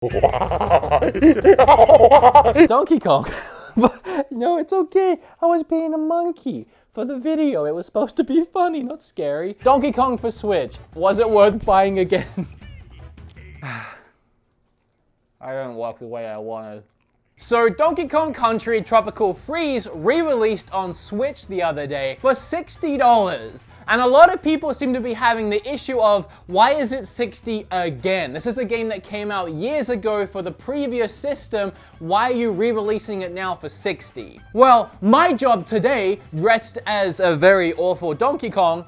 Donkey Kong. No, it's okay. I was being a monkey. For the video, it was supposed to be funny, not scary. Donkey Kong for Switch. Was it worth buying again? I don't work the way I wanted. So Donkey Kong Country Tropical Freeze re-released on Switch the other day for $60. And a lot of people seem to be having the issue of, why is it 60 again? This is a game that came out years ago for the previous system. Why are you re-releasing it now for 60? Well, my job today, dressed as a very awful Donkey Kong,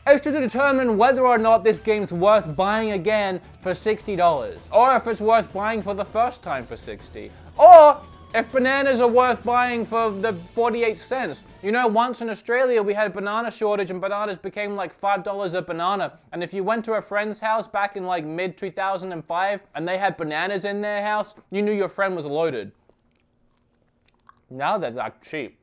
is to determine whether or not this game's worth buying again for $60. Or if it's worth buying for the first time for 60. Or if bananas are worth buying for the 48 cents. You know, once in Australia we had a banana shortage and bananas became like $5 a banana. And if you went to a friend's house back in like mid-2005 and they had bananas in their house, you knew your friend was loaded. Now they're like cheap.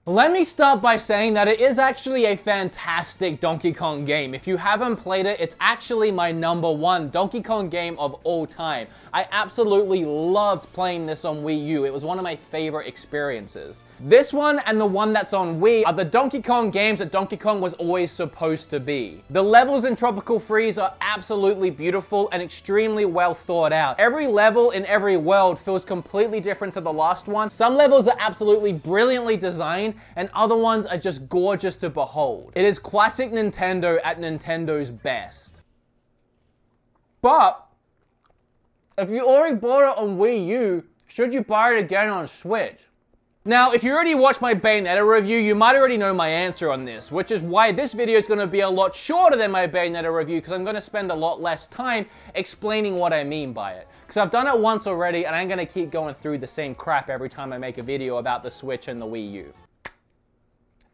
Let me start by saying that it is actually a fantastic Donkey Kong game. If you haven't played it, it's actually my #1 Donkey Kong game of all time. I absolutely loved playing this on Wii U. It was one of my favorite experiences. This one and the one that's on Wii are the Donkey Kong games that Donkey Kong was always supposed to be. The levels in Tropical Freeze are absolutely beautiful and extremely well thought out. Every level in every world feels completely different to the last one. Some levels are absolutely brilliantly designed, and other ones are just gorgeous to behold. It is classic Nintendo at Nintendo's best. But if you already bought it on Wii U, should you buy it again on Switch? Now, if you already watched my Bayonetta review, you might already know my answer on this, which is why this video is going to be a lot shorter than my Bayonetta review, because I'm going to spend a lot less time explaining what I mean by it. Because I've done it once already, and I'm going to keep going through the same crap every time I make a video about the Switch and the Wii U.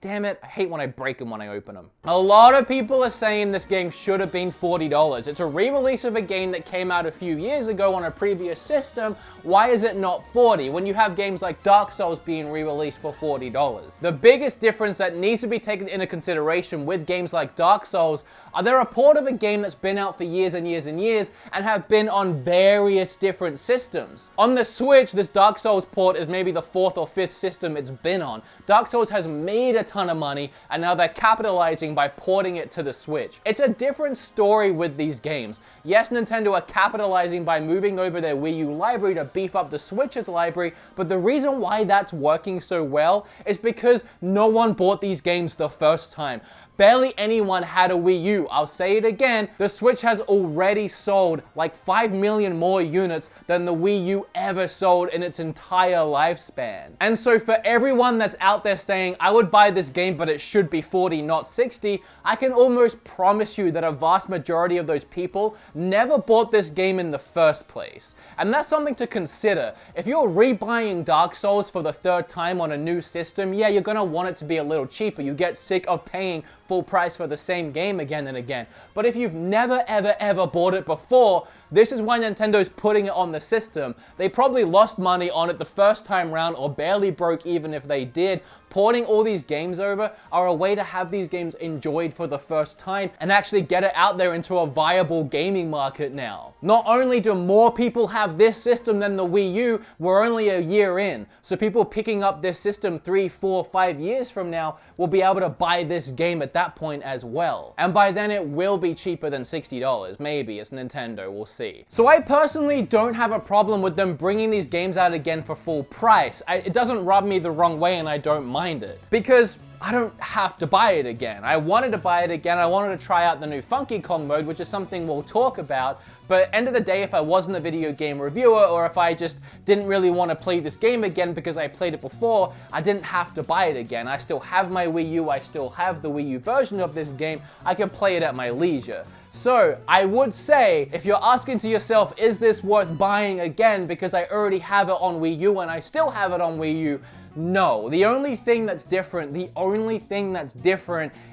Damn it, I hate when I break them when I open them. A lot of people are saying this game should have been $40. It's a re-release of a game that came out a few years ago on a previous system. Why is it not $40 when you have games like Dark Souls being re-released for $40? The biggest difference that needs to be taken into consideration with games like Dark Souls are they're a port of a game that's been out for years and years and years and have been on various different systems. On the Switch, this Dark Souls port is maybe the 4th or 5th system it's been on. Dark Souls has made a ton of money, and now they're capitalizing by porting it to the Switch. It's a different story with these games. Yes, Nintendo are capitalizing by moving over their Wii U library to beef up the Switch's library, but the reason why that's working so well is because no one bought these games the first time. Barely anyone had a Wii U. I'll say it again, the Switch has already sold like 5 million more units than the Wii U ever sold in its entire lifespan. And so for everyone that's out there saying, I would buy this game but it should be $40, not $60, I can almost promise you that a vast majority of those people never bought this game in the first place. And that's something to consider. If you're rebuying Dark Souls for the 3rd time on a new system, yeah, you're gonna want it to be a little cheaper. You get sick of paying full price for the same game again and again. But if you've never ever bought it before, this is why Nintendo's putting it on the system. They probably lost money on it the first time round or barely broke even if they did. Porting all these games over are a way to have these games enjoyed for the first time and actually get it out there into a viable gaming market now. Not only do more people have this system than the Wii U, we're only a year in. So people picking up this system 3, 4, 5 years from now will be able to buy this game at that point as well. And by then it will be cheaper than $60. Maybe, it's Nintendo, we'll see. So I personally don't have a problem with them bringing these games out again for full price. It doesn't rub me the wrong way and I don't mind it. Because I don't have to buy it again. I wanted to buy it again. I wanted to try out the new Funky Kong mode, which is something we'll talk about. But end of the day, if I wasn't a video game reviewer or if I just didn't really want to play this game again because I played it before, I didn't have to buy it again. I still have my Wii U. I still have the Wii U version of this game. I can play it at my leisure. So I would say, if you're asking to yourself, is this worth buying again because I already have it on Wii U and I still have it on Wii U, No, the only thing that's different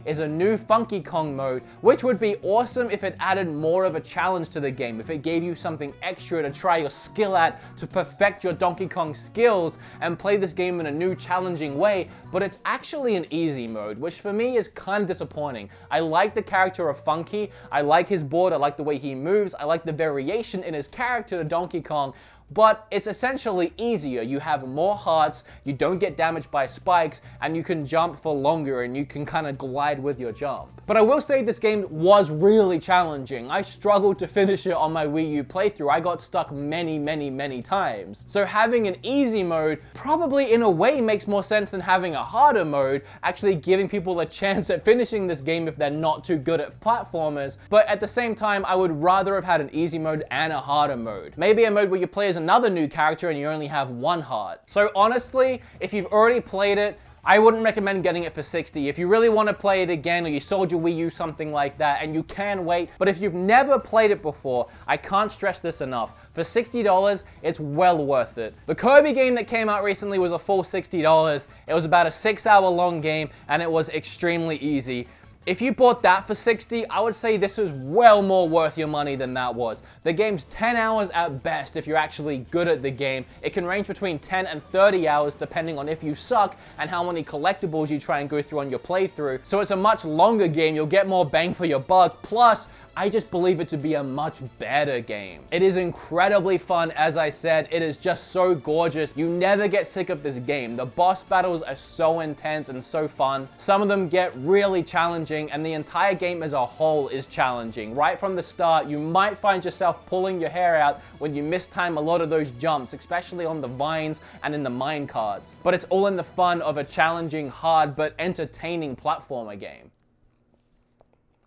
is a new Funky Kong mode, which would be awesome if it added more of a challenge to the game, if it gave you something extra to try your skill at, to perfect your Donkey Kong skills and play this game in a new challenging way, but it's actually an easy mode, which for me is kind of disappointing. I like the character of Funky, I like his board, I like the way he moves, I like the variation in his character to Donkey Kong, but it's essentially easier. You have more hearts, you don't get damaged by spikes, and you can jump for longer and you can kind of glide with your jump. But I will say this game was really challenging. I struggled to finish it on my Wii U playthrough. I got stuck many times. So having an easy mode probably in a way makes more sense than having a harder mode, actually giving people a chance at finishing this game if they're not too good at platformers. But at the same time, I would rather have had an easy mode and a harder mode. Maybe a mode where you play as another new character and you only have one heart. So honestly, if you've already played it, I wouldn't recommend getting it for $60. If you really want to play it again, or you sold your Wii U, something like that, and you can wait, but if you've never played it before, I can't stress this enough. For $60, it's well worth it. The Kirby game that came out recently was a full $60. It was about a 6-hour long game, and it was extremely easy. If you bought that for $60, I would say this was well more worth your money than that was. The game's 10 hours at best if you're actually good at the game. It can range between 10 and 30 hours depending on if you suck and how many collectibles you try and go through on your playthrough. So it's a much longer game, you'll get more bang for your buck, plus I just believe it to be a much better game. It is incredibly fun, as I said. It is just so gorgeous. You never get sick of this game. The boss battles are so intense and so fun. Some of them get really challenging, and the entire game as a whole is challenging. Right from the start, you might find yourself pulling your hair out when you mistime a lot of those jumps, especially on the vines and in the mine carts. But it's all in the fun of a challenging, hard, but entertaining platformer game.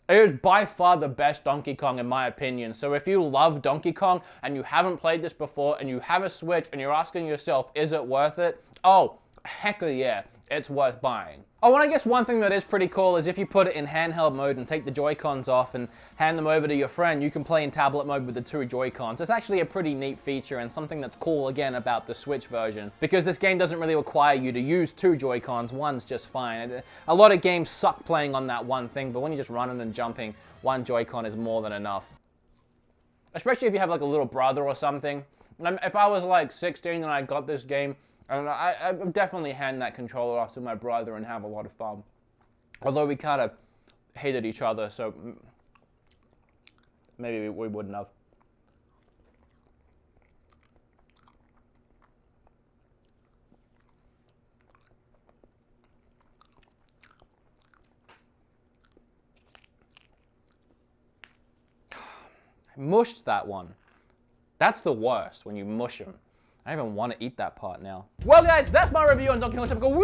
It is by far the best Donkey Kong in my opinion, so if you love Donkey Kong and you haven't played this before and you have a Switch and you're asking yourself, is it worth it? Oh, heck yeah, it's worth buying. Oh, and I guess one thing that is pretty cool is if you put it in handheld mode and take the Joy-Cons off and hand them over to your friend, you can play in tablet mode with the 2 Joy-Cons. It's actually a pretty neat feature and something that's cool again about the Switch version, because this game doesn't really require you to use 2 Joy-Cons, one's just fine. A lot of games suck playing on that one thing, but when you're just running and jumping, 1 Joy-Con is more than enough. Especially if you have like a little brother or something. If I was like 16 and I got this game, I would definitely hand that controller off to my brother and have a lot of fun. Although we kind of hated each other, so maybe we wouldn't have. I mushed that one. That's the worst, when you mush them. I don't even want to eat that part now. Well guys, that's my review on Donkey Kong Tropical.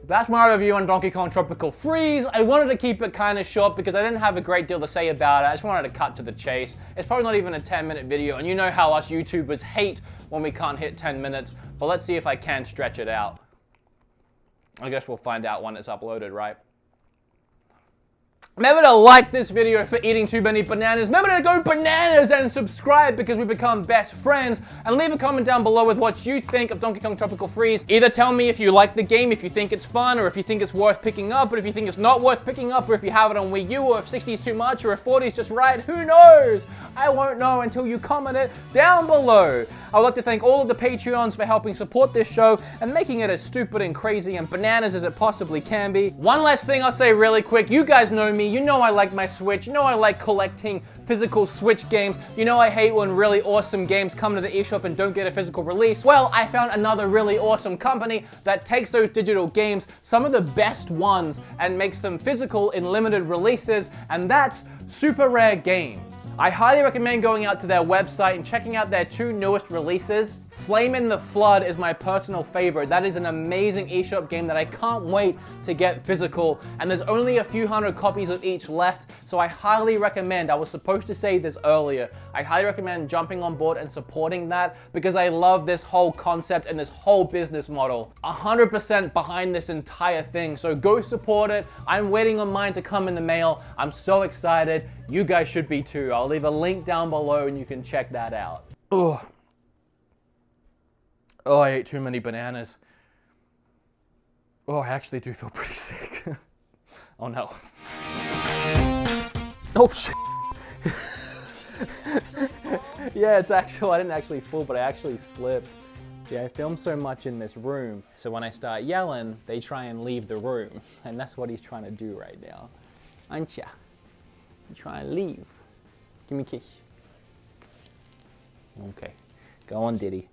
That's my review on Donkey Kong Tropical Freeze. I wanted to keep it kind of short because I didn't have a great deal to say about it. I just wanted to cut to the chase. It's probably not even a 10-minute video, and you know how us YouTubers hate when we can't hit 10 minutes, but let's see if I can stretch it out. I guess we'll find out when it's uploaded, right? Remember to like this video for eating too many bananas. Remember to go bananas and subscribe because we become best friends. And leave a comment down below with what you think of Donkey Kong Tropical Freeze. Either tell me if you like the game, if you think it's fun, or if you think it's worth picking up, or if you think it's not worth picking up, or if you have it on Wii U, or if 60 is too much, or if 40 is just right. Who knows? I won't know until you comment it down below. I would like to thank all of the Patreons for helping support this show and making it as stupid and crazy and bananas as it possibly can be. One last thing I'll say really quick. You guys know me. You know I like my Switch. You know I like collecting physical Switch games. You know I hate when really awesome games come to the eShop and don't get a physical release. Well, I found another really awesome company that takes those digital games, some of the best ones, and makes them physical in limited releases, and that's Super Rare Games. I highly recommend going out to their website and checking out their 2 newest releases, Flame in the Flood is my personal favorite. That is an amazing eShop game that I can't wait to get physical. And there's only a few hundred copies of each left, so I highly recommend, I was supposed to say this earlier, I highly recommend jumping on board and supporting that because I love this whole concept and this whole business model. 100% behind this entire thing, so go support it. I'm waiting on mine to come in the mail. I'm so excited. You guys should be too. I'll leave a link down below and you can check that out. Ugh. Oh, I ate too many bananas. Oh, I actually do feel pretty sick. Oh no. Oh shit. Yeah, it's actual. I didn't actually fall, but I actually slipped. Yeah, I film so much in this room, so when I start yelling, they try and leave the room. And that's what he's trying to do right now. Aren't ya? You try and leave. Give me a kiss. Okay, go on, Diddy.